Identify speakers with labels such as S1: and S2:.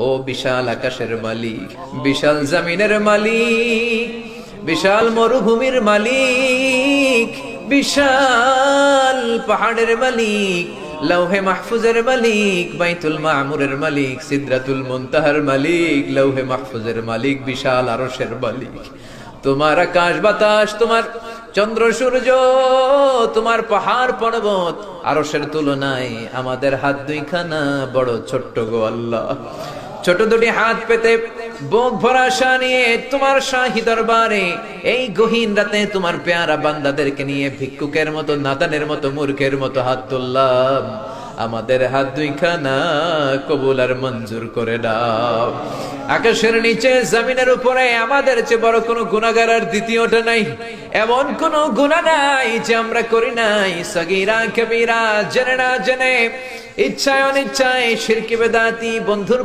S1: ও বিশাল আকাশের মালিক, বিশাল জমিনের মালিক, বিশাল মরুভূমির মালিক, বিশাল পাহাড়ের মালিক, লৌহে মাহফুজের মালিক, বাইতুল মামুরের মালিক, সিদরাতুল মুনতাহার মালিক, লৌহে মাহফুজের মালিক, বিশাল আরশের মালিক। তোমার আকাশ বাতাস, তোমার চন্দ্র সূর্য, তোমার পাহাড় পর্বত আরশের তুলনায় আমাদের হাত দুইখানা বড় ছোট্ট গো আল্লাহ। ছোট দুটি হাত পেতে বুক ভরা আশা নিয়ে তোমার শাহী দরবারে এই গহীন রাতে তোমার পেয়ারা বান্দাদেরকে নিয়ে ভিক্ষুকের মতো, নাদানের মতো, মূর্খের মতো হাত তুললাম। আমাদের হাত দুইখানা কবুল আর মঞ্জুর করে দাও। আকাশের নিচে জমিনের উপরে আমাদের চেয়ে বড় কোনো গুনাহগার আর দ্বিতীয়টা নাই। এমন কোন গুনাহ নাই যে আমরা করি নাই, সগীরা কবিরা, জেনে না জেনে, ইচ্ছায় অনিচ্ছায়, শিরকি বেদাতি, বন্ধুর